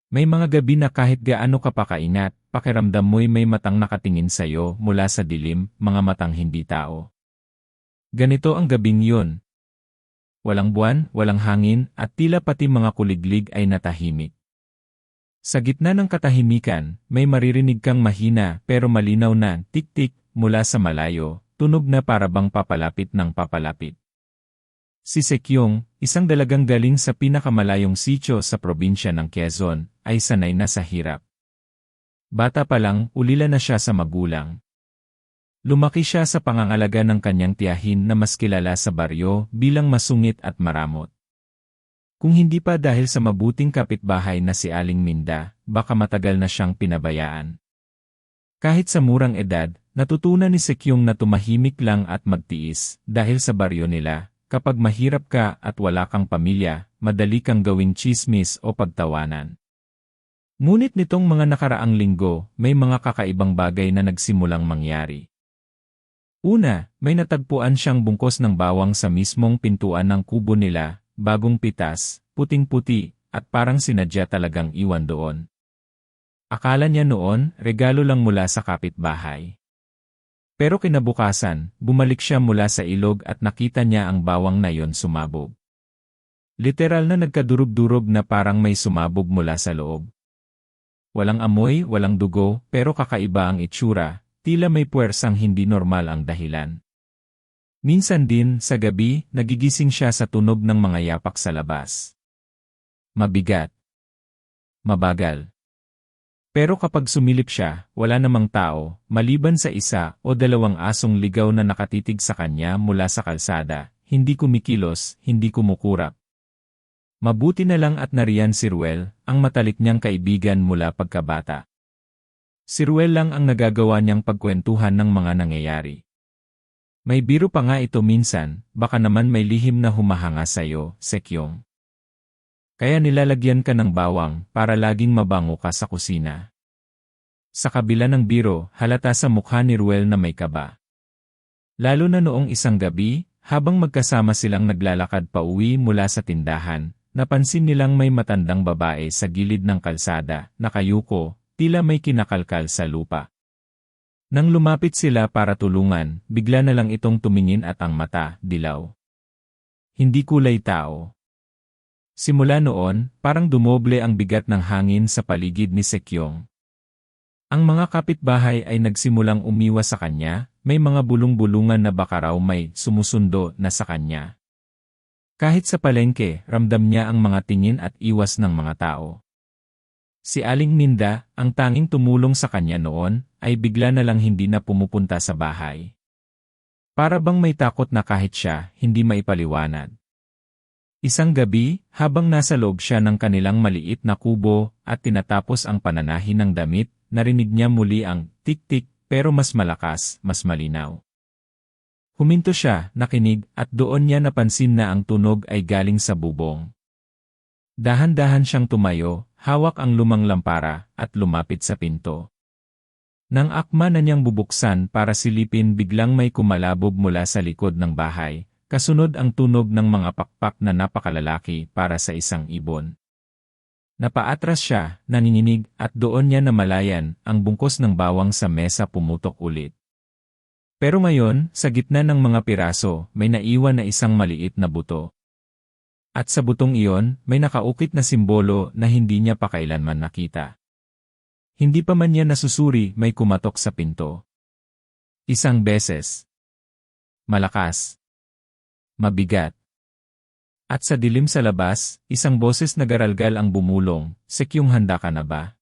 May mga gabi na kahit gaano ka pa kaingat, pakiramdam mo'y may matang nakatingin sa'yo mula sa dilim, mga matang hindi tao. Ganito ang gabing yun. Walang buwan, walang hangin, at tila pati mga kuliglig ay natahimik. Sa gitna ng katahimikan, may maririnig kang mahina pero malinaw na tik-tik mula sa malayo, tunog na parabang papalapit ng papalapit. Si Sekyong, isang dalagang galing sa pinakamalayong sitio sa probinsya ng Quezon, ay sanay na sa hirap. Bata pa lang, ulila na siya sa magulang. Lumaki siya sa pangangalaga ng kanyang tiyahin na mas kilala sa baryo bilang masungit at maramot. Kung hindi pa dahil sa mabuting kapitbahay na si Aling Minda, baka matagal na siyang pinabayaan. Kahit sa murang edad, natutunan ni Sekyong na tumahimik lang at magtiis dahil sa baryo nila. Kapag mahirap ka at wala kang pamilya, madali kang gawing tsismis o pagtawanan. Ngunit nitong mga nakaraang linggo, may mga kakaibang bagay na nagsimulang mangyari. Una, may natagpuan siyang bungkos ng bawang sa mismong pintuan ng kubo nila, bagong pitas, puting-puti, at parang sinadya talagang iwan doon. Akala niya noon, regalo lang mula sa kapitbahay. Pero kinabukasan, bumalik siya mula sa ilog at nakita niya ang bawang na yon sumabog. Literal na nagkadurog-durog na parang may sumabog mula sa loob. Walang amoy, walang dugo, pero kakaiba ang itsura, tila may puwersang hindi normal ang dahilan. Minsan din, sa gabi, nagigising siya sa tunog ng mga yapak sa labas. Mabigat. Mabagal. Pero kapag sumilip siya, wala namang tao, maliban sa isa o dalawang asong ligaw na nakatitig sa kanya mula sa kalsada, hindi kumikilos, hindi kumukurap. Mabuti na lang at nariyan si Ruel, ang matalik niyang kaibigan mula pagkabata. Si Ruel lang ang nagagawa niyang pagkwentuhan ng mga nangyayari. May biro pa nga ito minsan, baka naman may lihim na humahanga sa'yo, Sekyong. Kaya nilalagyan ka ng bawang para laging mabango ka sa kusina. Sa kabila ng biro, halata sa mukha ni Ruel na may kaba. Lalo na noong isang gabi, habang magkasama silang naglalakad pauwi mula sa tindahan, napansin nilang may matandang babae sa gilid ng kalsada, nakayuko, tila may kinakalkal sa lupa. Nang lumapit sila para tulungan, bigla na lang itong tumingin at ang mata, dilaw. Hindi kulay tao. Simula noon, parang dumoble ang bigat ng hangin sa paligid ni Sekyong. Ang mga kapitbahay ay nagsimulang umiwas sa kanya, may mga bulong-bulungan na baka raw may sumusundo na sa kanya. Kahit sa palengke, ramdam niya ang mga tingin at iwas ng mga tao. Si Aling Minda, ang tanging tumulong sa kanya noon, ay bigla na lang hindi na pumupunta sa bahay. Para bang may takot na kahit siya, hindi maipaliwanag. Isang gabi, habang nasa loob siya ng kanilang maliit na kubo at tinatapos ang pananahin ng damit, narinig niya muli ang tik-tik pero mas malakas, mas malinaw. Huminto siya, nakinig, at doon niya napansin na ang tunog ay galing sa bubong. Dahan-dahan siyang tumayo, hawak ang lumang lampara, at lumapit sa pinto. Nang akma na niyang bubuksan para silipin, biglang may kumalabog mula sa likod ng bahay. Kasunod ang tunog ng mga pakpak na napakalalaki para sa isang ibon. Napaatras siya, nanginginig, at doon niya namalayan, ang bungkos ng bawang sa mesa pumutok ulit. Pero ngayon, sa gitna ng mga piraso, may naiwan na isang maliit na buto. At sa butong iyon, may nakaukit na simbolo na hindi niya pa kailanman nakita. Hindi pa man niya nasusuri, may kumatok sa pinto. Isang beses. Malakas. Mabigat. At sa dilim sa labas, isang boses na garalgal ang bumulong, "Sekyong, handa ka na ba?"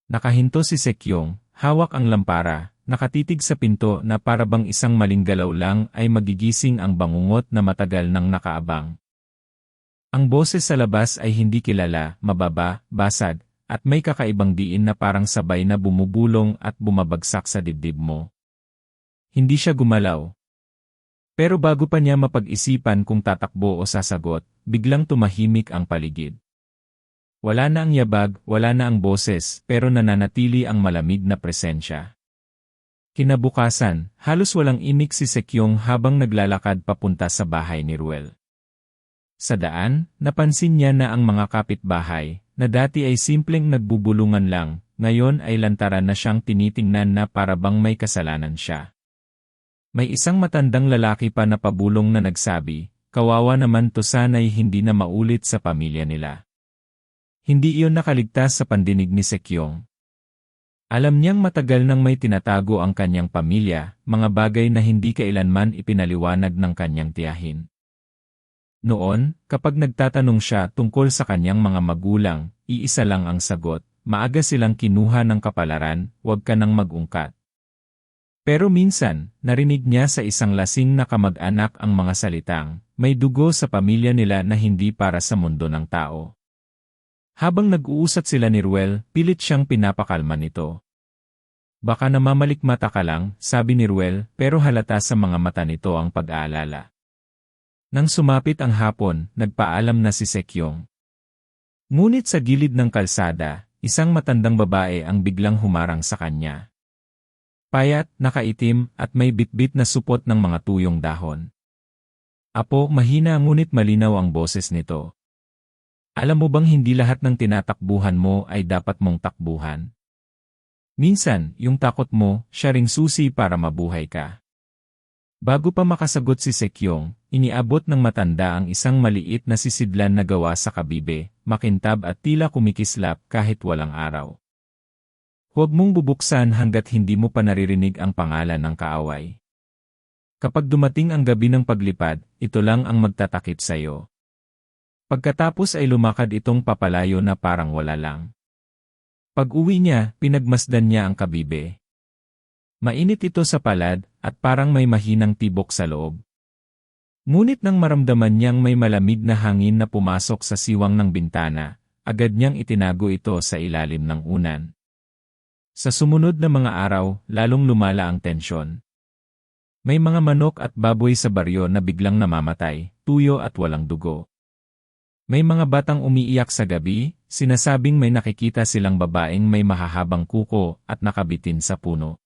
Nakahinto si Sekyong, hawak ang lampara, nakatitig sa pinto na parabang isang maling galaw lang ay magigising ang bangungot na matagal nang nakaabang. Ang boses sa labas ay hindi kilala, mababa, basag, at may kakaibang diin na parang sabay na bumubulong at bumabagsak sa dibdib mo. Hindi siya gumalaw. Pero bago pa niya mapag-isipan kung tatakbo o sasagot, biglang tumahimik ang paligid. Wala na ang yabag, wala na ang boses, pero nananatili ang malamig na presensya. Kinabukasan, halos walang imik si Sekyong habang naglalakad papunta sa bahay ni Ruel. Sa daan, napansin niya na ang mga kapitbahay, na dati ay simpleng nagbubulungan lang, ngayon ay lantaran na siyang tinitingnan na para bang may kasalanan siya. May isang matandang lalaki pa na pabulong na nagsabi, kawawa naman to, sana'y hindi na maulit sa pamilya nila. Hindi iyon nakaligtas sa pandinig ni Sekyong. Alam niyang matagal nang may tinatago ang kanyang pamilya, mga bagay na hindi kailanman ipinaliwanag ng kanyang tiyahin. Noon, kapag nagtatanong siya tungkol sa kanyang mga magulang, iisa lang ang sagot, maaga silang kinuha ng kapalaran, huwag ka nang mag-ungkat. Pero minsan, narinig niya sa isang lasing na kamag-anak ang mga salitang, may dugo sa pamilya nila na hindi para sa mundo ng tao. Habang nag-uusat sila ni Ruel, pilit siyang pinapakalma nito. Baka namamalikmata ka lang, sabi ni Ruel, pero halata sa mga mata nito ang pag-aalala. Nang sumapit ang hapon, nagpaalam na si Sekyong. Ngunit sa gilid ng kalsada, isang matandang babae ang biglang humarang sa kanya. Payat, nakaitim, at may bitbit na supot ng mga tuyong dahon. Apo, mahina ngunit malinaw ang boses nito. Alam mo bang hindi lahat ng tinatakbuhan mo ay dapat mong takbuhan? Minsan, yung takot mo, siya ring susi para mabuhay ka. Bago pa makasagot si Sekyong, iniabot ng matanda ang isang maliit na sisidlan na gawa sa kabibe, makintab at tila kumikislap kahit walang araw. Huwag mong bubuksan hanggat hindi mo pa naririnig ang pangalan ng kaaway. Kapag dumating ang gabi ng paglipad, ito lang ang magtatakip sa iyo. Pagkatapos ay lumakad itong papalayo na parang wala lang. Pag-uwi niya, pinagmasdan niya ang kabibe. Mainit ito sa palad, at parang may mahinang tibok sa loob. Ngunit nang maramdaman niyang may malamig na hangin na pumasok sa siwang ng bintana, agad niyang itinago ito sa ilalim ng unan. Sa sumunod na mga araw, lalong lumala ang tensyon. May mga manok at baboy sa baryo na biglang namamatay, tuyo at walang dugo. May mga batang umiiyak sa gabi, sinasabing may nakikita silang babaeng may mahahabang kuko at nakabitin sa puno.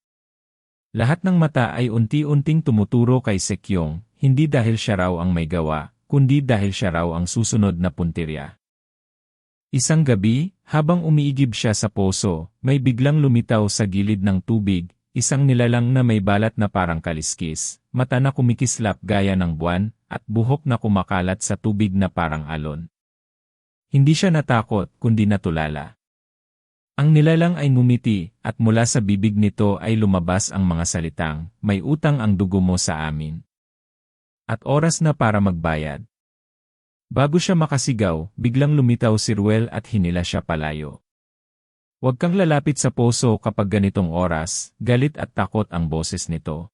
Lahat ng mata ay unti-unting tumuturo kay Sekyong, hindi dahil siya raw ang may gawa, kundi dahil siya raw ang susunod na puntirya. Isang gabi, habang umiigib siya sa poso, may biglang lumitaw sa gilid ng tubig, isang nilalang na may balat na parang kaliskis, mata na kumikislap gaya ng buwan, at buhok na kumakalat sa tubig na parang alon. Hindi siya natakot, kundi natulala. Ang nilalang ay ngumiti, at mula sa bibig nito ay lumabas ang mga salitang, may utang ang dugo mo sa amin. At oras na para magbayad. Bago siya makasigaw, biglang lumitaw si Ruel at hinila siya palayo. Huwag kang lalapit sa poso kapag ganitong oras, galit at takot ang boses nito.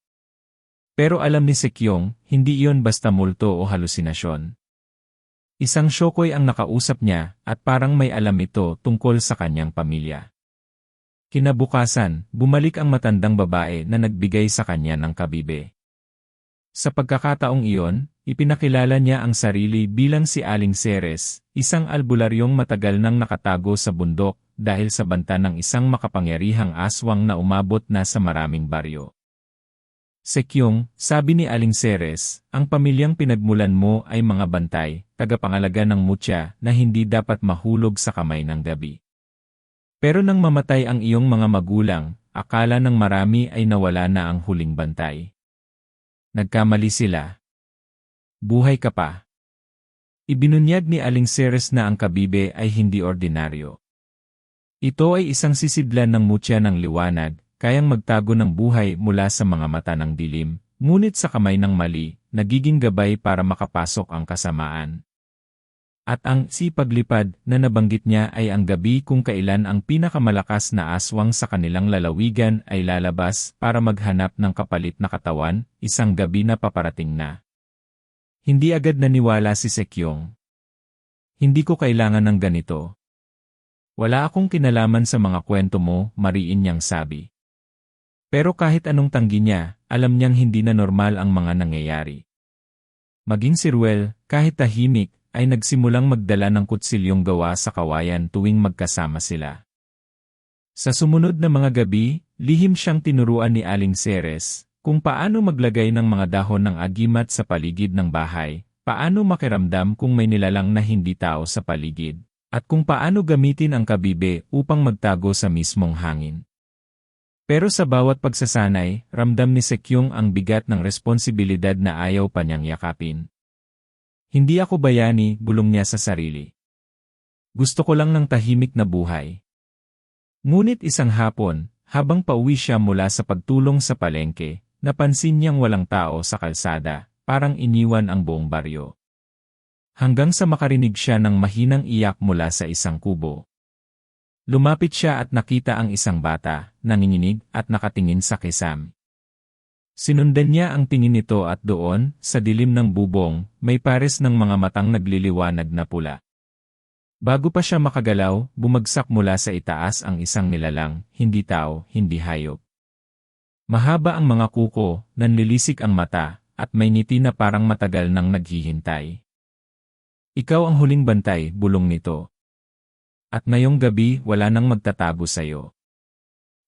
Pero alam ni Sekyong, hindi iyon basta multo o halusinasyon. Isang syokoy ang nakausap niya, at parang may alam ito tungkol sa kanyang pamilya. Kinabukasan, bumalik ang matandang babae na nagbigay sa kanya ng kabibe. Sa pagkakataong iyon, ipinakilala niya ang sarili bilang si Aling Ceres, isang albularyong matagal nang nakatago sa bundok dahil sa banta ng isang makapangyarihang aswang na umabot na sa maraming baryo. Sekyong, sabi ni Aling Ceres, ang pamilyang pinagmulan mo ay mga bantay, tagapangalaga ng mutya na hindi dapat mahulog sa kamay ng gabi. Pero nang mamatay ang iyong mga magulang, akala ng marami ay nawala na ang huling bantay. Nagkamali sila. Buhay ka pa. Ibinunyag ni Aling Ceres na ang kabibe ay hindi ordinaryo. Ito ay isang sisidlan ng mutya ng liwanag, kayang magtago ng buhay mula sa mga mata ng dilim, ngunit sa kamay ng mali, nagiging gabay para makapasok ang kasamaan. At ang paglipad na nabanggit niya ay ang gabi kung kailan ang pinakamalakas na aswang sa kanilang lalawigan ay lalabas para maghanap ng kapalit na katawan, isang gabi na paparating na. Hindi agad naniwala si Sekyong. Hindi ko kailangan ng ganito. Wala akong kinalaman sa mga kwento mo, mariin niyang sabi. Pero kahit anong tanggi niya, alam niyang hindi na normal ang mga nangyayari. Maging si Ruel, kahit tahimik, ay nagsimulang magdala ng kutsilyong gawa sa kawayan tuwing magkasama sila. Sa sumunod na mga gabi, lihim siyang tinuruan ni Aling Ceres kung paano maglagay ng mga dahon ng agimat sa paligid ng bahay, paano makiramdam kung may nilalang na hindi tao sa paligid, at kung paano gamitin ang kabibe upang magtago sa mismong hangin. Pero sa bawat pagsasanay, ramdam ni Sekyung ang bigat ng responsibilidad na ayaw pa niyang yakapin. Hindi ako bayani, bulong niya sa sarili. Gusto ko lang ng tahimik na buhay. Ngunit isang hapon, habang pauwi siya mula sa pagtulong sa palengke, napansin niyang walang tao sa kalsada, parang iniwan ang buong baryo. Hanggang sa makarinig siya ng mahinang iyak mula sa isang kubo. Lumapit siya at nakita ang isang bata, nanginginig at nakatingin sa kisam. Sinundan niya ang tingin nito at doon, sa dilim ng bubong, may pares ng mga matang nagliliwanag na pula. Bago pa siya makagalaw, bumagsak mula sa itaas ang isang nilalang, hindi tao, hindi hayop. Mahaba ang mga kuko, nanlilisik ang mata, at may ngiti na parang matagal nang naghihintay. Ikaw ang huling bantay, bulong nito. At ngayong gabi, wala nang magtatago sa'yo.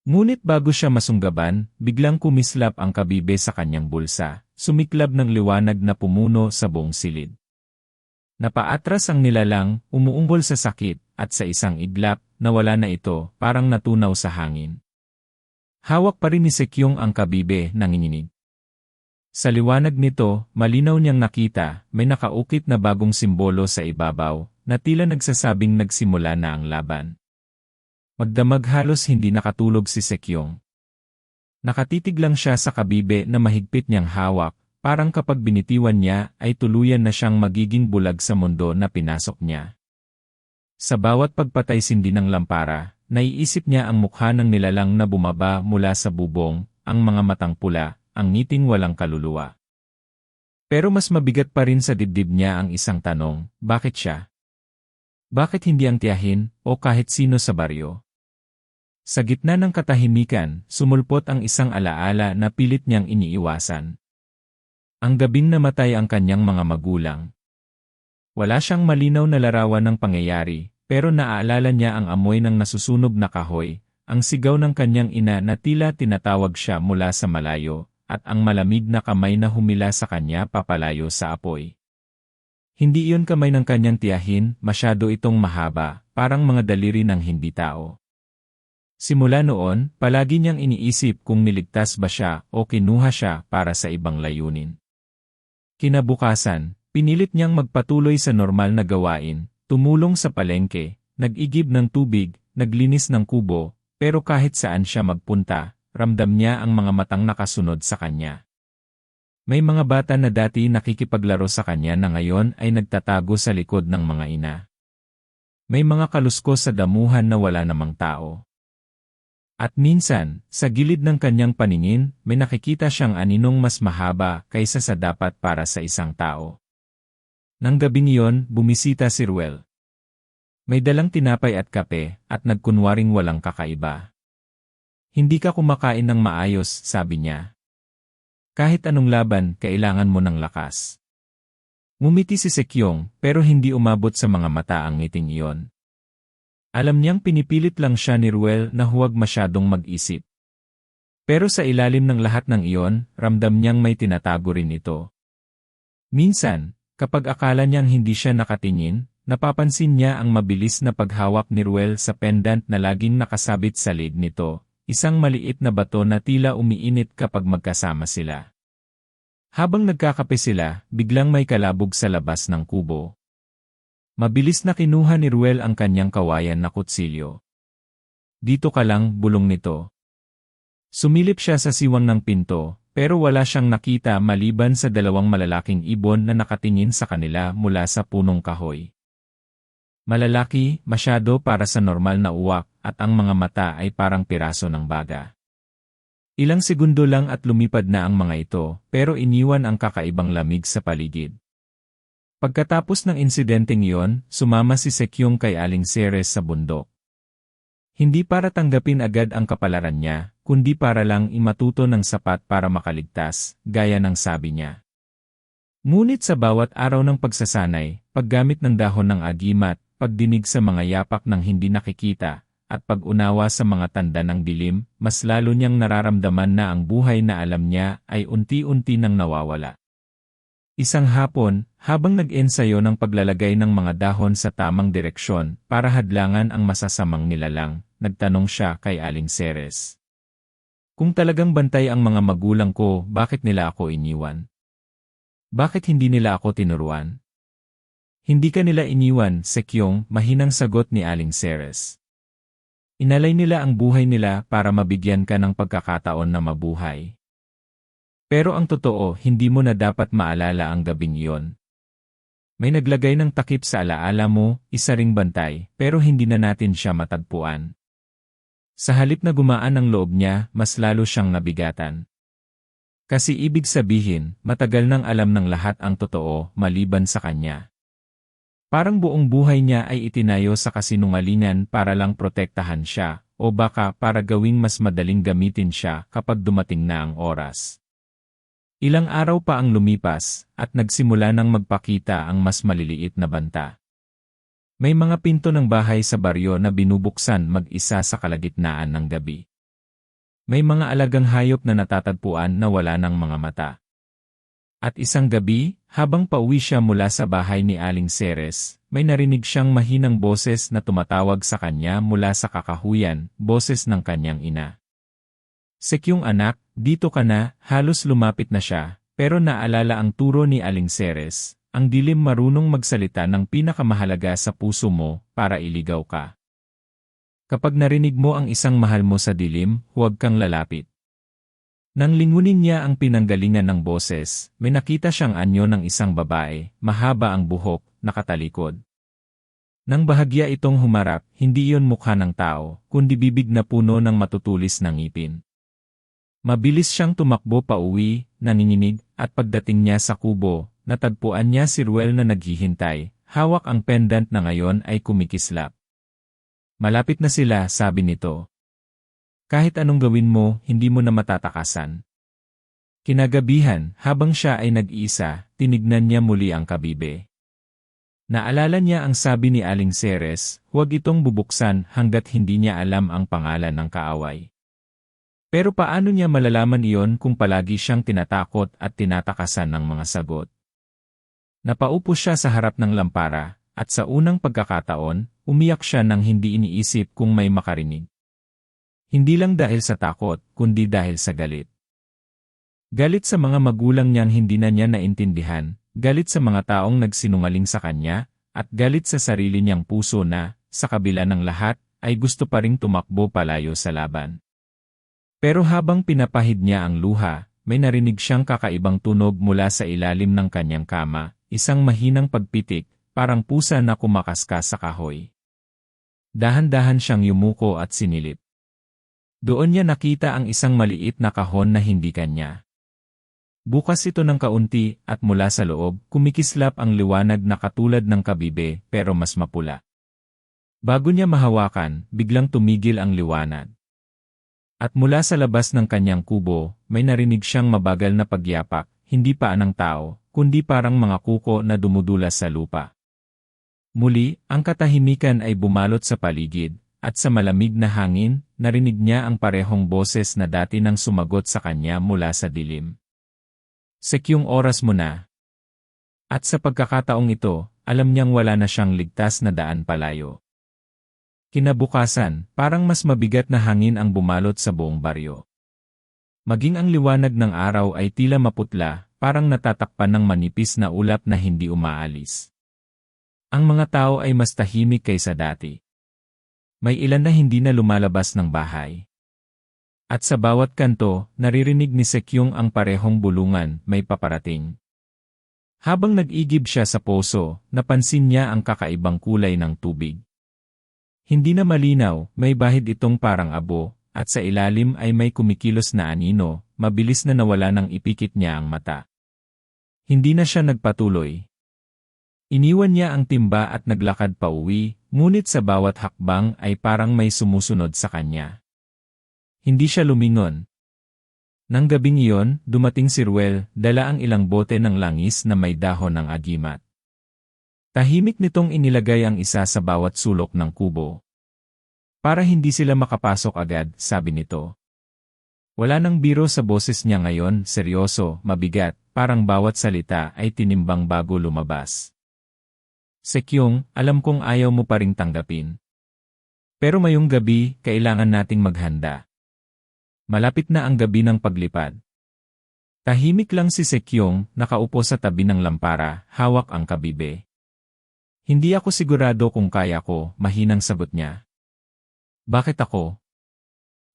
Ngunit bago siya masunggaban, biglang kumislap ang kabibe sa kanyang bulsa, sumiklab ng liwanag na pumuno sa buong silid. Napaatras ang nilalang, umuumbol sa sakit, at sa isang iglap, nawala na ito, parang natunaw sa hangin. Hawak pa rin ni Sekyung ang kabibe, nanginginig. Sa liwanag nito, malinaw niyang nakita, may nakaukit na bagong simbolo sa ibabaw, na tila nagsasabing nagsimula na ang laban. Magdamag halos hindi nakatulog si Sekyung. Nakatitig lang siya sa kabibe na mahigpit niyang hawak, parang kapag binitiwan niya ay tuluyan na siyang magiging bulag sa mundo na pinasok niya. Sa bawat pagpatay-sindi ng lampara, naiisip niya ang mukha ng nilalang na bumaba mula sa bubong, ang mga matang pula, ang ngiting walang kaluluwa. Pero mas mabigat pa rin sa dibdib niya ang isang tanong, bakit siya? Bakit hindi ang tiyahin, o kahit sino sa baryo? Sa gitna ng katahimikan, sumulpot ang isang alaala na pilit niyang iniiwasan. Ang gabing namatay ang kanyang mga magulang. Wala siyang malinaw na larawan ng pangyayari, pero naaalala niya ang amoy ng nasusunog na kahoy, ang sigaw ng kanyang ina na tila tinatawag siya mula sa malayo, at ang malamig na kamay na humila sa kanya papalayo sa apoy. Hindi iyon kamay ng kanyang tiyahin, masyado itong mahaba, parang mga daliri ng hindi tao. Simula noon, palagi niyang iniisip kung niligtas ba siya o kinuha siya para sa ibang layunin. Kinabukasan, pinilit niyang magpatuloy sa normal na gawain, tumulong sa palengke, nag-igib ng tubig, naglinis ng kubo, pero kahit saan siya magpunta, ramdam niya ang mga matang nakasunod sa kanya. May mga bata na dati nakikipaglaro sa kanya na ngayon ay nagtatago sa likod ng mga ina. May mga kaluskos sa damuhan na wala namang tao. At minsan, sa gilid ng kanyang paningin, may nakikita siyang aninong mas mahaba kaysa sa dapat para sa isang tao. Nang gabing iyon, bumisita si Ruel. May dalang tinapay at kape, at nagkunwaring walang kakaiba. Hindi ka kumakain ng maayos, sabi niya. Kahit anong laban, kailangan mo ng lakas. Ngumiti si Sekyung, pero hindi umabot sa mga mata ang ngiting iyon. Alam niyang pinipilit lang siya ni Ruel na huwag masyadong mag-isip. Pero sa ilalim ng lahat ng iyon, ramdam niyang may tinatago rin ito. Minsan, kapag akala niyang hindi siya nakatingin, napapansin niya ang mabilis na paghawak ni Ruel sa pendant na laging nakasabit sa leeg nito. Isang maliit na bato na tila umiinit kapag magkasama sila. Habang nagkakape sila, biglang may kalabog sa labas ng kubo. Mabilis na kinuha ni Ruel ang kanyang kawayan na kutsilyo. Dito ka lang, bulong nito. Sumilip siya sa siwang ng pinto, pero wala siyang nakita maliban sa dalawang malalaking ibon na nakatingin sa kanila mula sa punong kahoy. Malalaki, masyado para sa normal na uwak, at ang mga mata ay parang piraso ng baga. Ilang segundo lang at lumipad na ang mga ito, pero iniwan ang kakaibang lamig sa paligid. Pagkatapos ng insidenteng iyon, sumama si Sekyung kay Aling Ceres sa bundok. Hindi para tanggapin agad ang kapalaran niya, kundi para lang imatuto ng sapat para makaligtas, gaya ng sabi niya. Ngunit sa bawat araw ng pagsasanay, paggamit ng dahon ng agimat, pagdinig sa mga yapak ng hindi nakikita, at pag-unawa sa mga tanda ng dilim, mas lalo niyang nararamdaman na ang buhay na alam niya ay unti-unti nang nawawala. Isang hapon, habang nag-ensayo ng paglalagay ng mga dahon sa tamang direksyon para hadlangan ang masasamang nilalang, nagtanong siya kay Aling Ceres. Kung talagang bantay ang mga magulang ko, bakit nila ako iniwan? Bakit hindi nila ako tinuruan? Hindi ka nila iniwan, Sekyong, mahinang sagot ni Aling Ceres. Inalay nila ang buhay nila para mabigyan ka ng pagkakataon na mabuhay. Pero ang totoo, hindi mo na dapat maalala ang gabing iyon. May naglagay ng takip sa alaala mo, isa ring bantay, pero hindi na natin siya matagpuan. Sa halip na gumaan ang loob niya, mas lalo siyang nabigatan. Kasi ibig sabihin, matagal nang alam ng lahat ang totoo, maliban sa kanya. Parang buong buhay niya ay itinayo sa kasinungalingan para lang protektahan siya, o baka para gawing mas madaling gamitin siya kapag dumating na ang oras. Ilang araw pa ang lumipas, at nagsimula nang magpakita ang mas maliliit na banta. May mga pinto ng bahay sa baryo na binubuksan mag-isa sa kalagitnaan ng gabi. May mga alagang hayop na natatagpuan na wala ng mga mata. At isang gabi, habang pauwi siya mula sa bahay ni Aling Ceres, may narinig siyang mahinang boses na tumatawag sa kanya mula sa kakahuyan, boses ng kanyang ina. Sekyong anak, dito ka na, halos lumapit na siya, pero naalala ang turo ni Aling Ceres, ang dilim marunong magsalita ng pinakamahalaga sa puso mo para iligaw ka. Kapag narinig mo ang isang mahal mo sa dilim, huwag kang lalapit. Nang lingunin niya ang pinanggalingan ng boses, may nakita siyang anyo ng isang babae, mahaba ang buhok, nakatalikod. Nang bahagya itong humarap, hindi iyon mukha ng tao, kundi bibig na puno ng matutulis na ngipin. Mabilis siyang tumakbo pauwi, nanginginig, at pagdating niya sa kubo, natagpuan niya si Ruel na naghihintay, hawak ang pendant na ngayon ay kumikislap. Malapit na sila, sabi nito. Kahit anong gawin mo, hindi mo na matatakasan. Kinagabihan, habang siya ay nag-iisa, tinignan niya muli ang kabibe. Naalala niya ang sabi ni Aling Ceres, huwag itong bubuksan hanggat hindi niya alam ang pangalan ng kaaway. Pero paano niya malalaman iyon kung palagi siyang tinatakot at tinatakasan ng mga sagot? Napaupo siya sa harap ng lampara, at sa unang pagkakataon, umiyak siya nang hindi iniisip kung may makarinig. Hindi lang dahil sa takot, kundi dahil sa galit. Galit sa mga magulang niyang hindi na niya naintindihan, galit sa mga taong nagsinungaling sa kanya, at galit sa sarili niyang puso na, sa kabila ng lahat, ay gusto pa ring tumakbo palayo sa laban. Pero habang pinapahid niya ang luha, may narinig siyang kakaibang tunog mula sa ilalim ng kanyang kama, isang mahinang pagpitik, parang pusa na kumakaskas sa kahoy. Dahan-dahan siyang yumuko at sinilip. Doon niya nakita ang isang maliit na kahon na hindi kanya. Bukas ito ng kaunti, at mula sa loob, kumikislap ang liwanag na katulad ng kabibe, pero mas mapula. Bago niya mahawakan, biglang tumigil ang liwanag. At mula sa labas ng kanyang kubo, may narinig siyang mabagal na pagyapak, hindi pa ng tao, kundi parang mga kuko na dumudulas sa lupa. Muli, ang katahimikan ay bumalot sa paligid, at sa malamig na hangin, narinig niya ang parehong boses na dati nang sumagot sa kanya mula sa dilim. Sekyong oras mo na. At sa pagkakataong ito, alam niyang wala na siyang ligtas na daan palayo. Kinabukasan, parang mas mabigat na hangin ang bumalot sa buong baryo. Maging ang liwanag ng araw ay tila maputla, parang natatakpan ng manipis na ulap na hindi umaalis. Ang mga tao ay mas tahimik kaysa dati. May ilan na hindi na lumalabas ng bahay. At sa bawat kanto, naririnig ni Sekyong ang parehong bulungan, may paparating. Habang nag-igib siya sa poso, napansin niya ang kakaibang kulay ng tubig. Hindi na malinaw, may bahid itong parang abo, at sa ilalim ay may kumikilos na anino, mabilis na nawala nang ipikit niya ang mata. Hindi na siya nagpatuloy. Iniwan niya ang timba at naglakad pa uwi, ngunit sa bawat hakbang ay parang may sumusunod sa kanya. Hindi siya lumingon. Nang gabing iyon, dumating si Ruel, dala ang ilang bote ng langis na may dahon ng agimat. Tahimik nitong inilagay ang isa sa bawat sulok ng kubo. Para hindi sila makapasok agad, sabi nito. Wala nang biro sa boses niya ngayon, seryoso, mabigat, parang bawat salita ay tinimbang bago lumabas. Sekyong, alam kong ayaw mo pa ring tanggapin. Pero ngayong gabi, kailangan nating maghanda. Malapit na ang gabi ng paglipad. Tahimik lang si Sekyong, nakaupo sa tabi ng lampara, hawak ang kabibe. Hindi ako sigurado kung kaya ko, mahinang sagot niya. Bakit ako?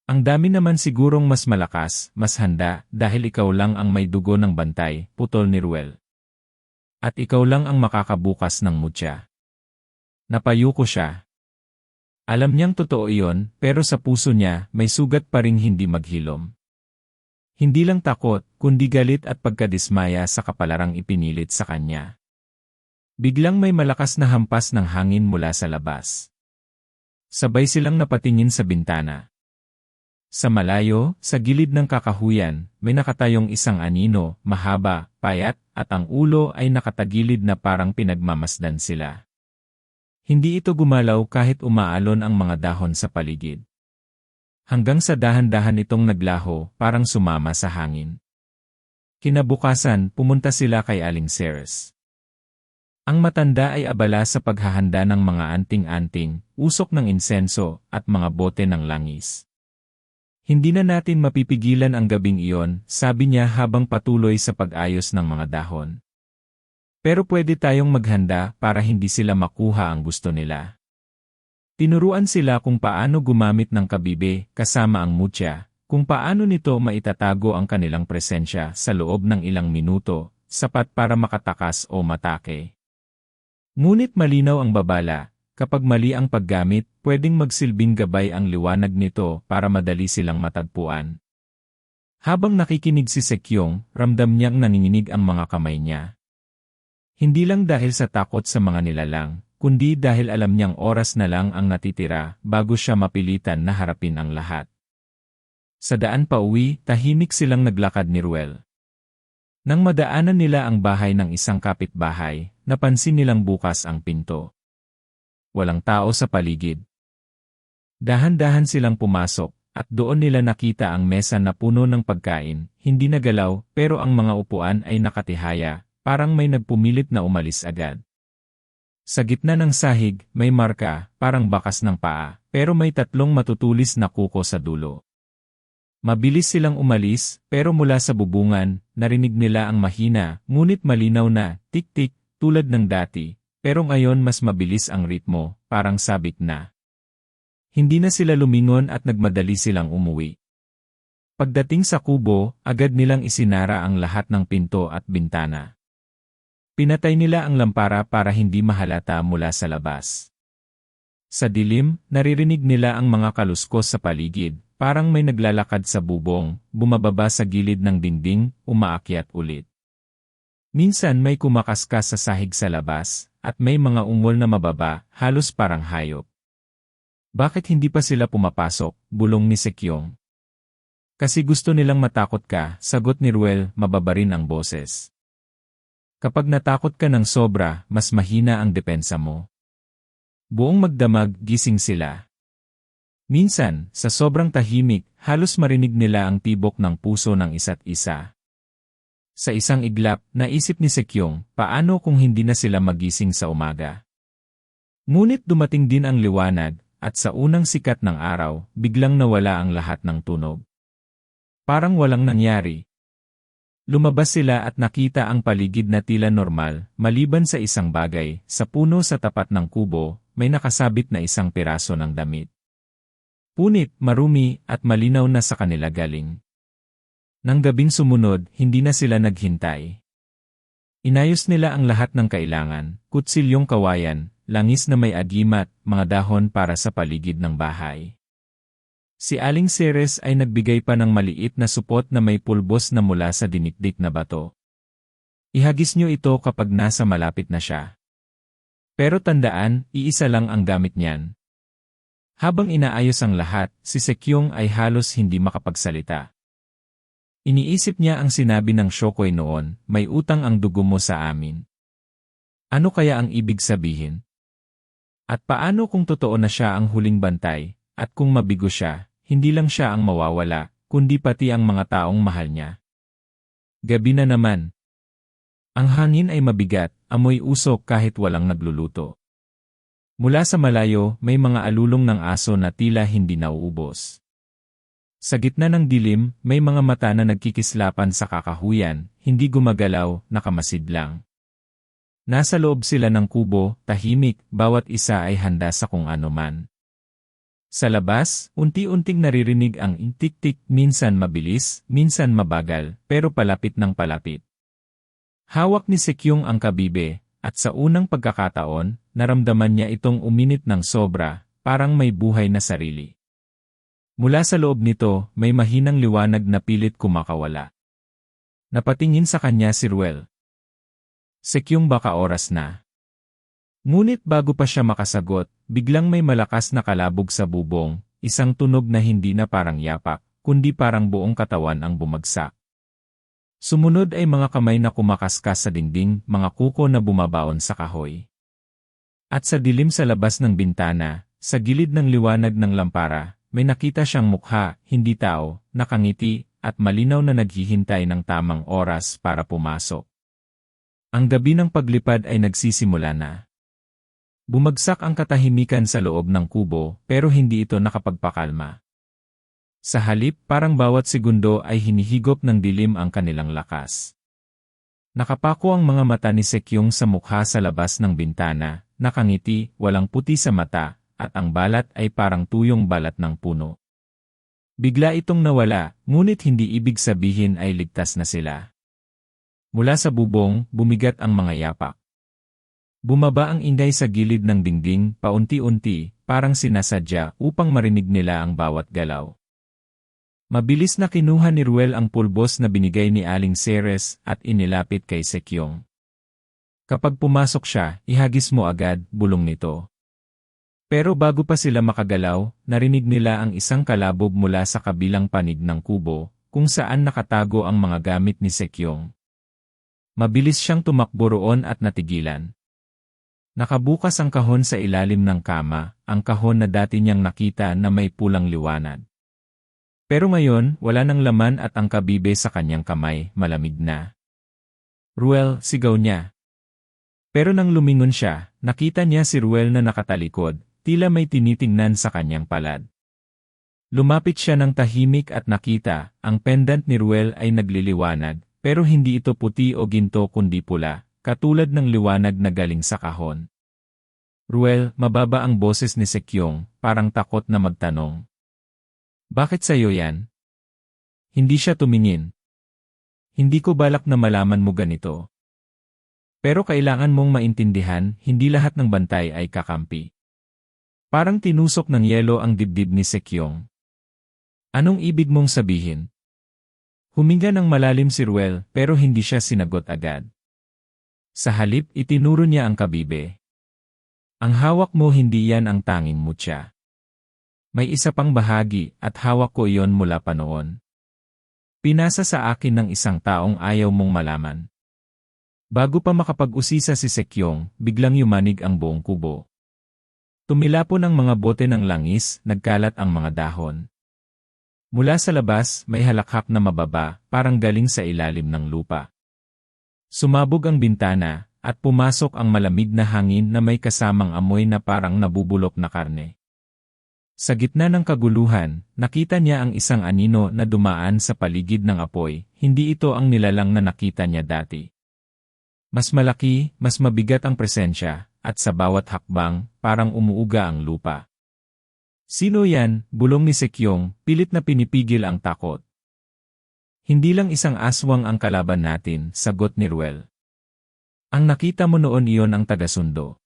Ang dami naman sigurong mas malakas, mas handa, dahil ikaw lang ang may dugo ng bantay, putol ni Ruel. At ikaw lang ang makakabukas ng mutya. Napayo ko siya. Alam niyang totoo iyon, pero sa puso niya, may sugat pa ring hindi maghilom. Hindi lang takot, kundi galit at pagkadismaya sa kapalarang ipinilit sa kanya. Biglang may malakas na hampas ng hangin mula sa labas. Sabay silang napatingin sa bintana. Sa malayo, sa gilid ng kakahuyan, may nakatayong isang anino, mahaba, payat, at ang ulo ay nakatagilid na parang pinagmamasdan sila. Hindi ito gumalaw kahit umaalon ang mga dahon sa paligid. Hanggang sa dahan-dahan itong naglaho, parang sumama sa hangin. Kinabukasan, pumunta sila kay Aling Ceres. Ang matanda ay abala sa paghahanda ng mga anting-anting, usok ng insenso, at mga bote ng langis. Hindi na natin mapipigilan ang gabing iyon, sabi niya habang patuloy sa pag-ayos ng mga dahon. Pero pwede tayong maghanda para hindi sila makuha ang gusto nila. Tinuruan sila kung paano gumamit ng kabibe kasama ang mutya, kung paano nito maitatago ang kanilang presensya sa loob ng ilang minuto, sapat para makatakas o matake. Ngunit malinaw ang babala. Kapag mali ang paggamit, pwedeng magsilbing gabay ang liwanag nito para madali silang matagpuan. Habang nakikinig si Sekyong, ramdam niyang nanginginig ang mga kamay niya. Hindi lang dahil sa takot sa mga nilalang, kundi dahil alam niyang oras na lang ang natitira bago siya mapilitan na harapin ang lahat. Sa daan pa uwi, tahimik silang naglakad ni Ruel. Nang madaanan nila ang bahay ng isang kapitbahay, napansin nilang bukas ang pinto. Walang tao sa paligid. Dahan-dahan silang pumasok, at doon nila nakita ang mesa na puno ng pagkain, hindi nagalaw, pero ang mga upuan ay nakatihaya, parang may nagpumilit na umalis agad. Sa gitna ng sahig, may marka, parang bakas ng paa, pero may tatlong matutulis na kuko sa dulo. Mabilis silang umalis, pero mula sa bubungan, narinig nila ang mahina, ngunit malinaw na, tik-tik, tulad ng dati. Pero ngayon mas mabilis ang ritmo, parang sabik na. Hindi na sila lumingon at nagmadali silang umuwi. Pagdating sa kubo, agad nilang isinara ang lahat ng pinto at bintana. Pinatay nila ang lampara para hindi mahalata mula sa labas. Sa dilim, naririnig nila ang mga kaluskos sa paligid, parang may naglalakad sa bubong, bumababa sa gilid ng dingding, umaakyat ulit. Minsan may kumakaskas sa sahig sa labas, at may mga ungol na mababa, halos parang hayop. Bakit hindi pa sila pumapasok, bulong ni Sekyong. Kasi gusto nilang matakot ka, sagot ni Ruel, mababarin ang boses. Kapag natakot ka ng sobra, mas mahina ang depensa mo. Buong magdamag, gising sila. Minsan, sa sobrang tahimik, halos marinig nila ang tibok ng puso ng isa't isa. Sa isang iglap, naisip ni Sekyong, paano kung hindi na sila magising sa umaga? Ngunit dumating din ang liwanag, at sa unang sikat ng araw, biglang nawala ang lahat ng tunog. Parang walang nangyari. Lumabas sila at nakita ang paligid na tila normal, maliban sa isang bagay, sa puno sa tapat ng kubo, may nakasabit na isang piraso ng damit. Punit, marumi, at malinaw na sa kanila galing. Nang gabing sumunod, hindi na sila naghintay. Inayos nila ang lahat ng kailangan, kutsilyong kawayan, langis na may agimat, mga dahon para sa paligid ng bahay. Si Aling Ceres ay nagbigay pa ng maliit na supot na may pulbos na mula sa dinikdik na bato. Ihagis niyo ito kapag nasa malapit na siya. Pero tandaan, iisa lang ang gamit niyan. Habang inaayos ang lahat, si Sekyong ay halos hindi makapagsalita. Iniisip niya ang sinabi ng Shokoy noon, may utang ang dugo mo sa amin. Ano kaya ang ibig sabihin? At paano kung totoo na siya ang huling bantay, at kung mabigo siya, hindi lang siya ang mawawala, kundi pati ang mga taong mahal niya. Gabi na naman. Ang hangin ay mabigat, amoy usok kahit walang nagluluto. Mula sa malayo, may mga alulong ng aso na tila hindi nauubos. Sa gitna ng dilim, may mga mata na nagkikislapan sa kakahuyan, hindi gumagalaw, nakamasid lang. Nasa loob sila ng kubo, tahimik, bawat isa ay handa sa kung ano man. Sa labas, unti-unting naririnig ang tik-tik, minsan mabilis, minsan mabagal, pero palapit ng palapit. Hawak ni Sekyung ang kabibe, at sa unang pagkakataon, naramdaman niya itong uminit ng sobra, parang may buhay na sarili. Mula sa loob nito, may mahinang liwanag na pilit kumakawala. Napatingin sa kanya si Ruel. Sekyung, baka oras na. Ngunit bago pa siya makasagot, biglang may malakas na kalabog sa bubong, isang tunog na hindi na parang yapak, kundi parang buong katawan ang bumagsak. Sumunod ay mga kamay na kumakaskas sa dingding, mga kuko na bumabaon sa kahoy. At sa dilim sa labas ng bintana, sa gilid ng liwanag ng lampara, may nakita siyang mukha, hindi tao, nakangiti, at malinaw na naghihintay ng tamang oras para pumasok. Ang gabi ng paglipad ay nagsisimula na. Bumagsak ang katahimikan sa loob ng kubo, pero hindi ito nakapagpakalma. Sa halip, parang bawat segundo ay hinihigop ng dilim ang kanilang lakas. Nakapako ang mga mata ni Sekyung sa mukha sa labas ng bintana, nakangiti, walang puti sa mata, at ang balat ay parang tuyong balat ng puno. Bigla itong nawala, ngunit hindi ibig sabihin ay ligtas na sila. Mula sa bubong, bumigat ang mga yapak. Bumaba ang Inday sa gilid ng dingding, paunti-unti, parang sinasadya upang marinig nila ang bawat galaw. Mabilis na kinuha ni Ruel ang pulbos na binigay ni Aling Ceres at inilapit kay Sekyung. Kapag pumasok siya, ihagis mo agad, bulong nito. Pero bago pa sila makagalaw, narinig nila ang isang kalabog mula sa kabilang panig ng kubo, kung saan nakatago ang mga gamit ni Sekyung. Mabilis siyang tumakbo roon at natigilan. Nakabukas ang kahon sa ilalim ng kama, ang kahon na dati niyang nakita na may pulang liwanag. Pero ngayon, wala nang laman at ang kabibe sa kanyang kamay, malamig na. Ruel, sigaw niya. Pero nang lumingon siya, nakita niya si Ruel na nakatalikod, tila may tinitingnan sa kanyang palad. Lumapit siya ng tahimik at nakita, ang pendant ni Ruel ay nagliliwanag, pero hindi ito puti o ginto kundi pula, katulad ng liwanag na galing sa kahon. Ruel, mababa ang boses ni Sekyung, parang takot na magtanong. Bakit sa'yo yan? Hindi siya tumingin. Hindi ko balak na malaman mo ganito. Pero kailangan mong maintindihan, hindi lahat ng bantay ay kakampi. Parang tinusok ng yelo ang dibdib ni Sekyung. Anong ibig mong sabihin? Huminga ng malalim si Ruel, pero hindi siya sinagot agad. Sa halip, itinuro niya ang kabibe. Ang hawak mo, hindi yan ang tanging mutya. May isa pang bahagi, at hawak ko iyon mula pa noon. Pinasa sa akin ng isang taong ayaw mong malaman. Bago pa makapag-usisa si Sekyung, biglang yumanig ang buong kubo. Tumilapon ang mga bote ng langis, nagkalat ang mga dahon. Mula sa labas, may halakhak na mababa, parang galing sa ilalim ng lupa. Sumabog ang bintana, at pumasok ang malamig na hangin na may kasamang amoy na parang nabubulok na karne. Sa gitna ng kaguluhan, nakita niya ang isang anino na dumaan sa paligid ng apoy, hindi ito ang nilalang na nakita niya dati. Mas malaki, mas mabigat ang presensya, at sa bawat hakbang, parang umuuga ang lupa. Sino yan? Bulong ni Sekyung, pilit na pinipigil ang takot. Hindi lang isang aswang ang kalaban natin, sagot ni Ruel. Ang nakita mo noon iyon ang tagasundo.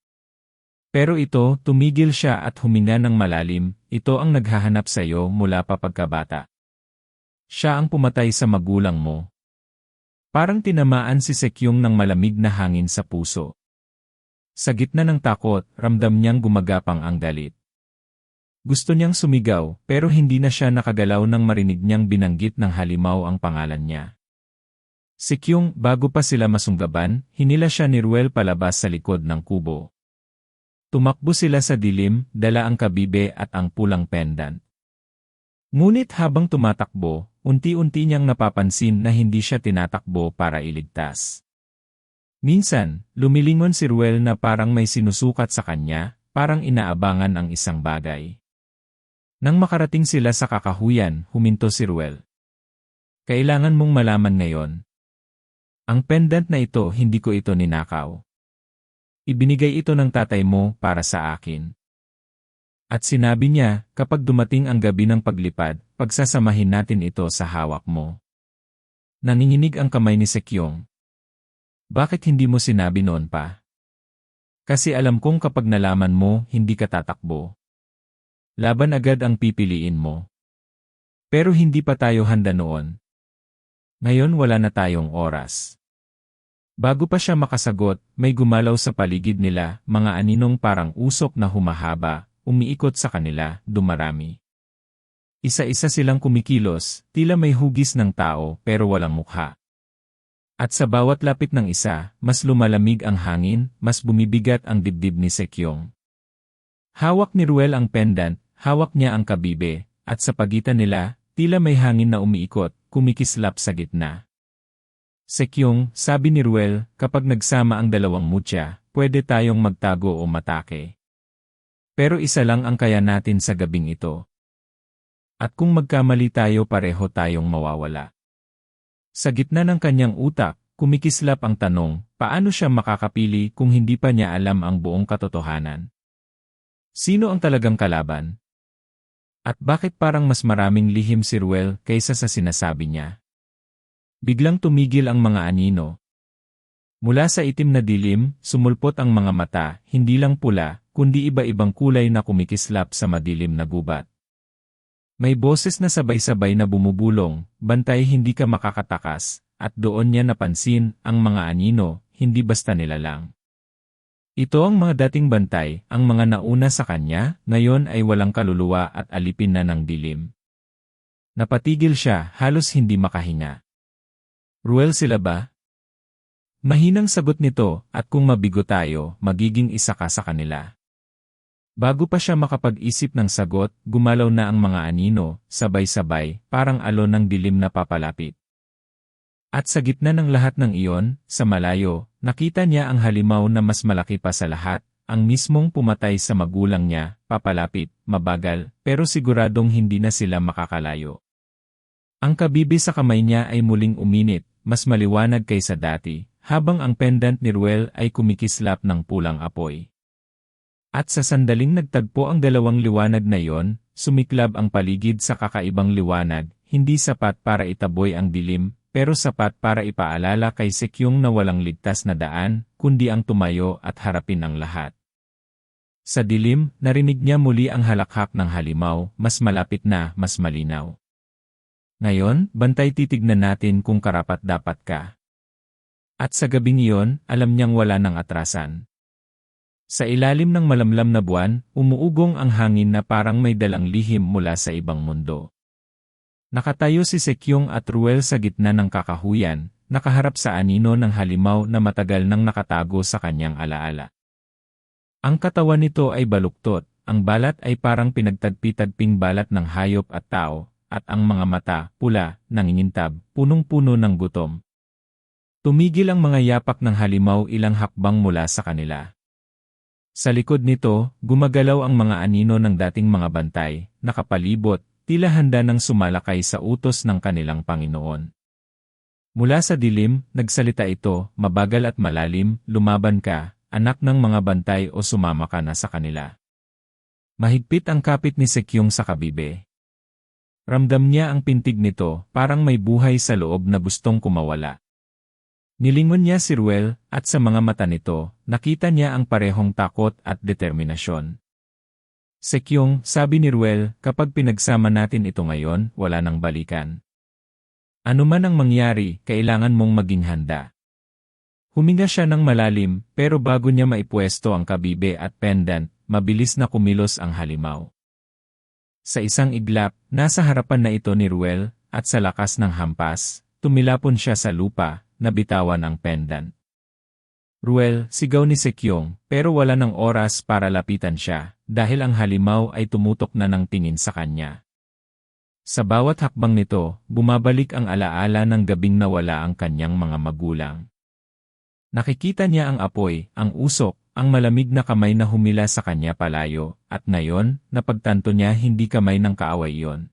Pero ito, tumigil siya at huminga ng malalim, ito ang naghahanap sa iyo mula pa pagkabata. Siya ang pumatay sa magulang mo. Parang tinamaan si Sekyung ng malamig na hangin sa puso. Sa gitna ng takot, ramdam niyang gumagapang ang galit. Gusto niyang sumigaw, pero hindi na siya nakagalaw nang marinig niyang binanggit ng halimaw ang pangalan niya. Sekyung, bago pa sila masunggaban, hinila siya ni Ruel palabas sa likod ng kubo. Tumakbo sila sa dilim, dala ang kabibe at ang pulang pendant. Ngunit habang tumatakbo, unti-unti niyang napapansin na hindi siya tinatakbo para iligtas. Minsan, lumilingon si Ruel na parang may sinusukat sa kanya, parang inaabangan ang isang bagay. Nang makarating sila sa kakahuyan, huminto si Ruel. Kailangan mong malaman ngayon. Ang pendant na ito, hindi ko ito ninakaw. Ibinigay ito ng tatay mo para sa akin. At sinabi niya, kapag dumating ang gabi ng paglipad, pagsasamahin natin ito sa hawak mo. Nanginginig ang kamay ni Sekyong. Bakit hindi mo sinabi noon pa? Kasi alam kong kapag nalaman mo, hindi ka tatakbo. Laban agad ang pipiliin mo. Pero hindi pa tayo handa noon. Ngayon wala na tayong oras. Bago pa siya makasagot, may gumalaw sa paligid nila, mga aninong parang usok na humahaba, umiikot sa kanila, dumarami. Isa-isa silang kumikilos, tila may hugis ng tao pero walang mukha. At sa bawat lapit ng isa, mas lumalamig ang hangin, mas bumibigat ang dibdib ni Sekyong. Hawak ni Ruel ang pendant, hawak niya ang kabibe, at sa pagitan nila, tila may hangin na umiikot, kumikislap sa gitna. Sekyong, sabi ni Ruel, kapag nagsama ang dalawang mutya, pwede tayong magtago o matake. Pero isa lang ang kaya natin sa gabing ito. At kung magkamali tayo, pareho tayong mawawala. Sa gitna ng kanyang utak, kumikislap ang tanong, paano siya makakapili kung hindi pa niya alam ang buong katotohanan? Sino ang talagang kalaban? At bakit parang mas maraming lihim si Ruel kaysa sa sinasabi niya? Biglang tumigil ang mga anino. Mula sa itim na dilim, sumulpot ang mga mata, hindi lang pula, kundi iba-ibang kulay na kumikislap sa madilim na gubat. May boses na sabay-sabay na bumubulong, bantay hindi ka makakatakas, at doon niya napansin, ang mga anino, hindi basta nilalang. Ito ang mga dating bantay, ang mga nauna sa kanya, ngayon ay walang kaluluwa at alipin na ng dilim. Napatigil siya, halos hindi makahinga. Ruel sila ba? Mahinang sagot nito, at kung mabigo tayo, magiging isa ka sa kanila. Bago pa siya makapag-isip ng sagot, gumalaw na ang mga anino, sabay-sabay, parang alon ng dilim na papalapit. At sa gitna ng lahat ng iyon, sa malayo, nakita niya ang halimaw na mas malaki pa sa lahat, ang mismong pumatay sa magulang niya, papalapit, mabagal, pero siguradong hindi na sila makakalayo. Ang kabibe sa kamay niya ay muling uminit, mas maliwanag kaysa dati, habang ang pendant ni Ruel ay kumikislap ng pulang apoy. At sa sandaling nagtagpo ang dalawang liwanag na iyon, sumiklab ang paligid sa kakaibang liwanag, hindi sapat para itaboy ang dilim, pero sapat para ipaalala kay Sekyong na walang ligtas na daan, kundi ang tumayo at harapin ang lahat. Sa dilim, narinig niya muli ang halakhak ng halimaw, mas malapit na, mas malinaw. Ngayon, bantay titignan natin kung karapat-dapat ka. At sa gabing iyon, alam niyang wala ng atrasan. Sa ilalim ng malamlam na buwan, umuugong ang hangin na parang may dalang lihim mula sa ibang mundo. Nakatayo si Sekyong at Ruel sa gitna ng kakahuyan, nakaharap sa anino ng halimaw na matagal nang nakatago sa kanyang alaala. Ang katawan nito ay baluktot, ang balat ay parang pinagtagpi-tagping balat ng hayop at tao, at ang mga mata, pula, nangingintab, punong-puno ng gutom. Tumigil ang mga yapak ng halimaw ilang hakbang mula sa kanila. Sa likod nito, gumagalaw ang mga anino ng dating mga bantay, nakapalibot, tila handa ng sumalakay sa utos ng kanilang Panginoon. Mula sa dilim, nagsalita ito, mabagal at malalim, lumaban ka, anak ng mga bantay o sumama ka na sa kanila. Mahigpit ang kapit ni Sekyong sa kabibe. Ramdam niya ang pintig nito, parang may buhay sa loob na gustong kumawala. Nilingon niya si Ruel, at sa mga mata nito, nakita niya ang parehong takot at determinasyon. Sekyong, sabi ni Ruel, kapag pinagsama natin ito ngayon, wala nang balikan. Ano man ang mangyari, kailangan mong maging handa. Huminga siya ng malalim, pero bago niya maipwesto ang kabibe at pendant, mabilis na kumilos ang halimaw. Sa isang iglap, nasa harapan na ito ni Ruel, at sa lakas ng hampas, tumilapon siya sa lupa, nabitawan ang pendant. Ruel, sigaw ni Sekyong, pero wala ng oras para lapitan siya, dahil ang halimaw ay tumutok na ng tingin sa kanya. Sa bawat hakbang nito, bumabalik ang alaala ng gabing nawala ang kanyang mga magulang. Nakikita niya ang apoy, ang usok, ang malamig na kamay na humila sa kanya palayo, at ngayon, napagtanto niya hindi kamay ng kaaway iyon.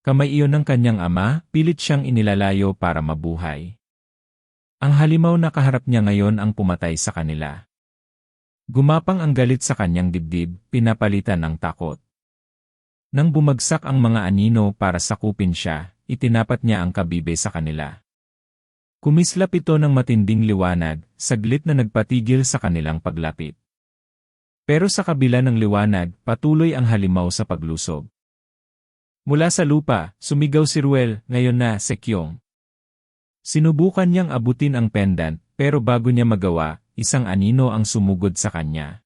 Kamay iyon ng kanyang ama, pilit siyang inilalayo para mabuhay. Ang halimaw na kaharap niya ngayon ang pumatay sa kanila. Gumapang ang galit sa kanyang dibdib, pinapalitan ng takot. Nang bumagsak ang mga anino para sakupin siya, itinapat niya ang kabibe sa kanila. Kumislap ito ng matinding liwanag, saglit na nagpatigil sa kanilang paglapit. Pero sa kabila ng liwanag, patuloy ang halimaw sa paglusob. Mula sa lupa, sumigaw si Ruel, ngayon na, Sekyong. Sinubukan niyang abutin ang pendant, pero bago niya magawa, isang anino ang sumugod sa kanya.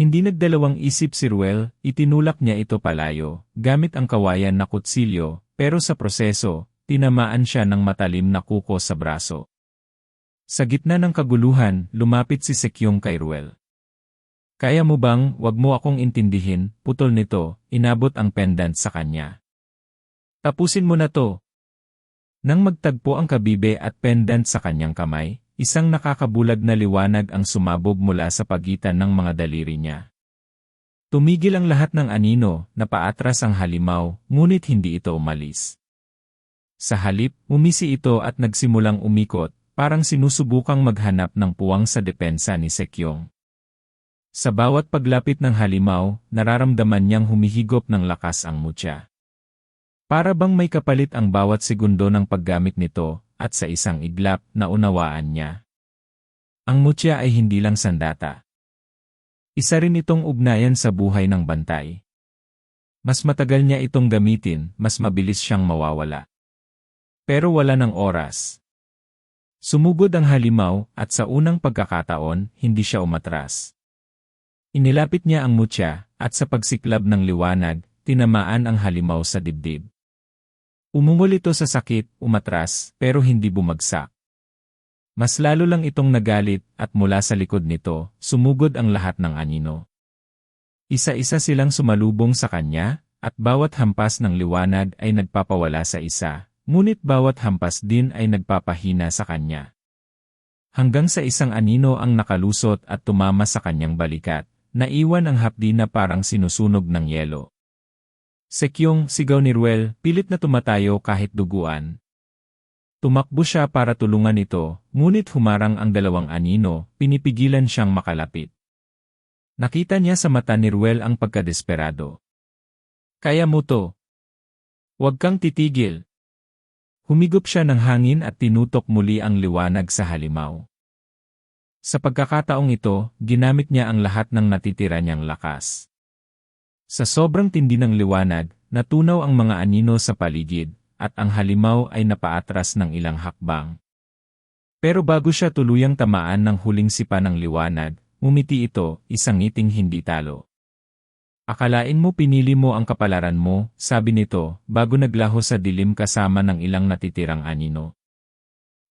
Hindi nagdalawang isip si Ruel, itinulak niya ito palayo, gamit ang kawayan na kutsilyo, pero sa proseso, tinamaan siya ng matalim na kuko sa braso. Sa gitna ng kaguluhan, lumapit si Sekyong kay Ruel. Kaya mo bang, wag mo akong intindihin, putol nito, inabot ang pendant sa kanya. Tapusin mo na to. Nang magtagpo ang kabibe at pendant sa kanyang kamay, isang nakakabulag na liwanag ang sumabog mula sa pagitan ng mga daliri niya. Tumigil ang lahat ng anino, napaatras ang halimaw, ngunit hindi ito umalis. Sa halip, umisi ito at nagsimulang umikot, parang sinusubukang maghanap ng puwang sa depensa ni Sekyong. Sa bawat paglapit ng halimaw, nararamdaman niyang humihigop ng lakas ang mutya. Para bang may kapalit ang bawat segundo ng paggamit nito, at sa isang iglap, naunawaan niya. Ang mutya ay hindi lang sandata. Isa rin itong ugnayan sa buhay ng bantay. Mas matagal niya itong gamitin, mas mabilis siyang mawawala. Pero wala ng oras. Sumugod ang halimaw, at sa unang pagkakataon, hindi siya umatras. Inilapit niya ang mutya, at sa pagsiklab ng liwanag, tinamaan ang halimaw sa dibdib. Umungol ito sa sakit, umatras, pero hindi bumagsak. Mas lalo lang itong nagalit, at mula sa likod nito, sumugod ang lahat ng anino. Isa-isa silang sumalubong sa kanya, at bawat hampas ng liwanag ay nagpapawala sa isa, ngunit bawat hampas din ay nagpapahina sa kanya. Hanggang sa isang anino ang nakalusot at tumama sa kanyang balikat, naiwan ang hapdi na parang sinusunog ng yelo. Sekyong, sigaw ni Ruel, pilit na tumatayo kahit duguan. Tumakbo siya para tulungan ito, ngunit humarang ang dalawang anino, pinipigilan siyang makalapit. Nakita niya sa mata ni Ruel ang pagkadesperado. Kaya mo to. Huwag kang titigil. Humigop siya ng hangin at tinutok muli ang liwanag sa halimaw. Sa pagkakataong ito, ginamit niya ang lahat ng natitira niyang lakas. Sa sobrang tindi ng liwanag, natunaw ang mga anino sa paligid, at ang halimaw ay napaatras ng ilang hakbang. Pero bago siya tuluyang tamaan ng huling sipa ng liwanag, ngumiti ito, isang ngiting hindi talo. Akalain mo pinili mo ang kapalaran mo, sabi nito, bago naglaho sa dilim kasama ng ilang natitirang anino.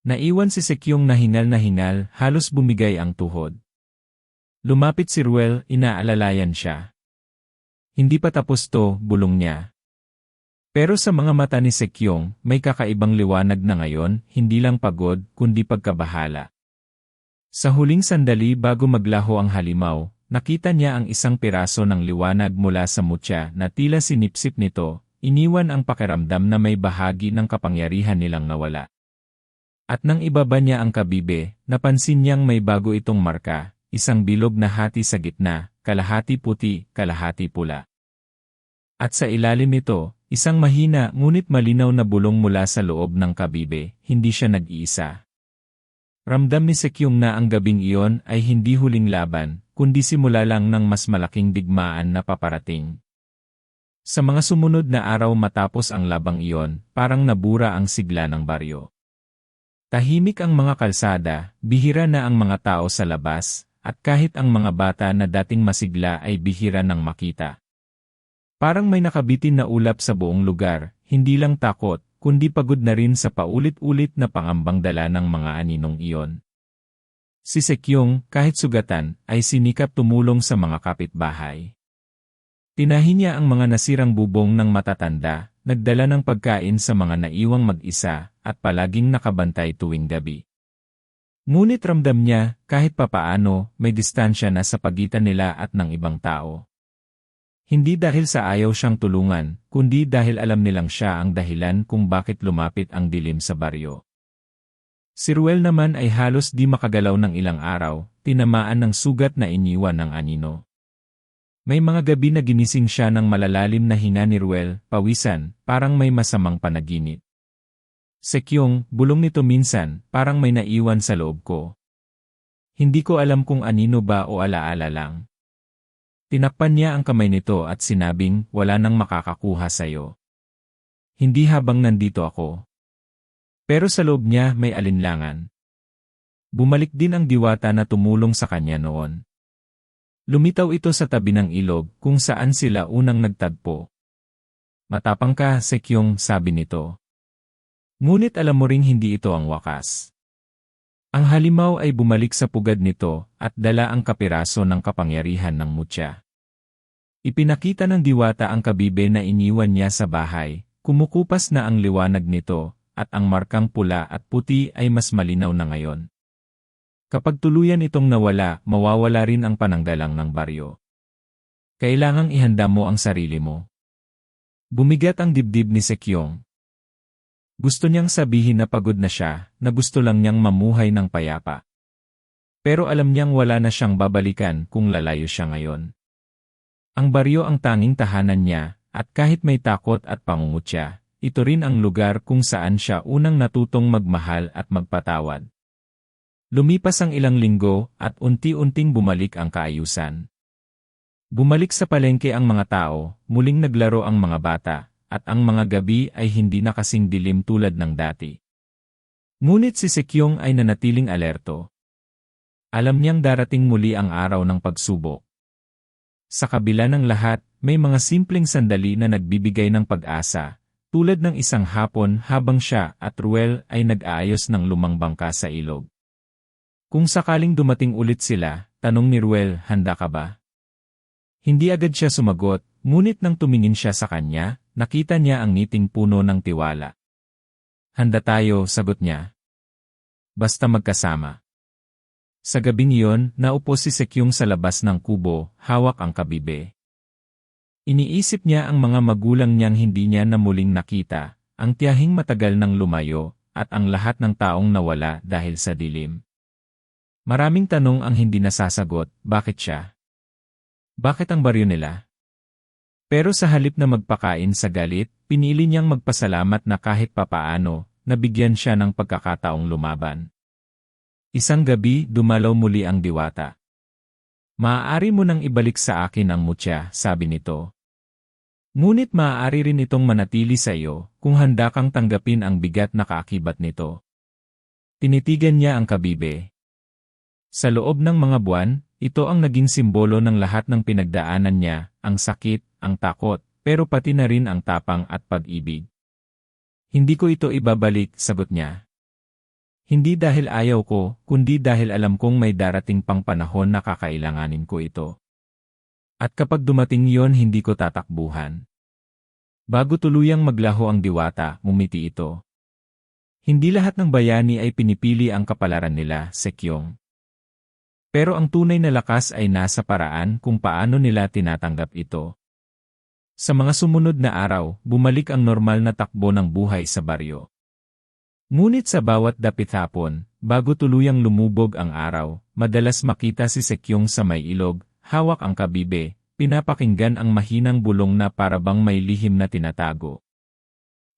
Naiwan si Sekyong na hingal, halos bumigay ang tuhod. Lumapit si Ruel, inaalalayan siya. Hindi pa tapos to, bulong niya. Pero sa mga mata ni Sekyong, may kakaibang liwanag na ngayon, hindi lang pagod, kundi pagkabahala. Sa huling sandali bago maglaho ang halimaw, nakita niya ang isang piraso ng liwanag mula sa mutya na tila sinipsip nito, iniwan ang pakiramdam na may bahagi ng kapangyarihan nilang nawala. At nang ibaba niya ang kabibe, napansin niyang may bago itong marka, isang bilog na hati sa gitna, kalahati puti, kalahati pula. At sa ilalim nito, isang mahina ngunit malinaw na bulong mula sa loob ng kabibe, hindi siya nag-iisa. Ramdam ni Sekyong na ang gabing iyon ay hindi huling laban, kundi simula lang ng mas malaking digmaan na paparating. Sa mga sumunod na araw matapos ang labang iyon, parang nabura ang sigla ng baryo. Tahimik ang mga kalsada, bihira na ang mga tao sa labas, at kahit ang mga bata na dating masigla ay bihira nang makita. Parang may nakabitin na ulap sa buong lugar, hindi lang takot, kundi pagod na rin sa paulit-ulit na pangambang dala ng mga aninong iyon. Si Sekyong, kahit sugatan, ay sinikap tumulong sa mga kapitbahay. Tinahi niya ang mga nasirang bubong ng matatanda, nagdala ng pagkain sa mga naiwang mag-isa, at palaging nakabantay tuwing gabi. Ngunit ramdam niya, kahit papaano, may distansya na sa pagitan nila at ng ibang tao. Hindi dahil sa ayaw siyang tulungan, kundi dahil alam nilang siya ang dahilan kung bakit lumapit ang dilim sa baryo. Si Ruel naman ay halos di makagalaw ng ilang araw, tinamaan ng sugat na iniwan ng anino. May mga gabi na ginising siya ng malalalim na hinga ni Ruel, pawisan, parang may masamang panaginip. Sekyong, bulong nito minsan, parang may naiwan sa loob ko. Hindi ko alam kung anino ba o alaala lang. Tinakpan niya ang kamay nito at sinabing, wala nang makakakuha sa'yo. Hindi habang nandito ako. Pero sa loob niya may alinlangan. Bumalik din ang diwata na tumulong sa kanya noon. Lumitaw ito sa tabi ng ilog kung saan sila unang nagtagpo. Matapang ka, Sekyong, sabi nito. Ngunit alam mo ring hindi ito ang wakas. Ang halimaw ay bumalik sa pugad nito at dala ang kapiraso ng kapangyarihan ng mutya. Ipinakita ng diwata ang kabibe na iniwan niya sa bahay, kumukupas na ang liwanag nito, at ang markang pula at puti ay mas malinaw na ngayon. Kapag tuluyan itong nawala, mawawala rin ang pananggalang ng baryo. Kailangang ihanda mo ang sarili mo. Bumigat ang dibdib ni Sekyong. Gusto niyang sabihin na pagod na siya, na gusto lang niyang mamuhay ng payapa. Pero alam niyang wala na siyang babalikan kung lalayo siya ngayon. Ang baryo ang tanging tahanan niya, at kahit may takot at pangungutya, ito rin ang lugar kung saan siya unang natutong magmahal at magpatawad. Lumipas ang ilang linggo at unti-unting bumalik ang kaayusan. Bumalik sa palengke ang mga tao, muling naglaro ang mga bata, at ang mga gabi ay hindi na kasing dilim tulad ng dati. Ngunit si Sekyong ay nanatiling alerto. Alam niyang darating muli ang araw ng pagsubok. Sa kabila ng lahat, may mga simpleng sandali na nagbibigay ng pag-asa, tulad ng isang hapon habang siya at Ruel ay nag-aayos ng lumang bangka sa ilog. Kung sakaling dumating ulit sila, tanong ni Ruel, handa ka ba? Hindi agad siya sumagot, ngunit nang tumingin siya sa kanya, nakita niya ang ngiting puno ng tiwala. Handa tayo, sagot niya. Basta magkasama. Sa gabing iyon, naupo si Sekyong sa labas ng kubo, hawak ang kabibe. Iniisip niya ang mga magulang niyang hindi niya na muling nakita, ang tiyahing matagal nang lumayo, at ang lahat ng taong nawala dahil sa dilim. Maraming tanong ang hindi nasasagot, bakit siya? Bakit ang baryo nila? Pero sa halip na magpakain sa galit, pinili niyang magpasalamat na kahit papaano, nabigyan siya ng pagkakataong lumaban. Isang gabi, dumalaw muli ang diwata. Maaari mo nang ibalik sa akin ang mutya, sabi nito. Ngunit maaari rin itong manatili sa iyo kung handa kang tanggapin ang bigat na kaakibat nito. Tinitigan niya ang kabibe. Sa loob ng mga buwan, ito ang naging simbolo ng lahat ng pinagdaanan niya, ang sakit, ang takot, pero pati na rin ang tapang at pag-ibig. Hindi ko ito ibabalik, sagot niya. Hindi dahil ayaw ko, kundi dahil alam kong may darating pang panahon na kakailanganin ko ito. At kapag dumating yon, hindi ko tatakbuhan. Bago tuluyang maglaho ang diwata, ngumiti ito. Hindi lahat ng bayani ay pinipili ang kapalaran nila, Sekyong. Pero ang tunay na lakas ay nasa paraan kung paano nila tinatanggap ito. Sa mga sumunod na araw, bumalik ang normal na takbo ng buhay sa baryo. Ngunit sa bawat dapit hapon, bago tuluyang lumubog ang araw, madalas makita si Sekyong sa may ilog, hawak ang kabibe, pinapakinggan ang mahinang bulong na parabang may lihim na tinatago.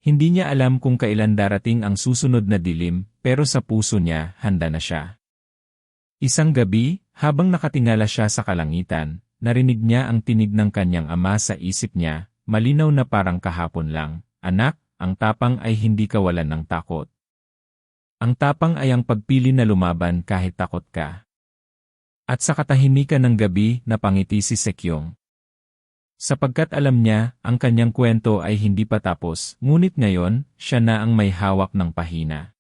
Hindi niya alam kung kailan darating ang susunod na dilim, pero sa puso niya, handa na siya. Isang gabi, habang nakatingala siya sa kalangitan, narinig niya ang tinig ng kanyang ama sa isip niya, malinaw na parang kahapon lang, anak, ang tapang ay hindi kawalan ng takot. Ang tapang ay ang pagpili na lumaban kahit takot ka. At sa katahimikan ng gabi, napangiti si Sekyong. Sapagkat alam niya, ang kanyang kwento ay hindi pa tapos, ngunit ngayon, siya na ang may hawak ng pahina.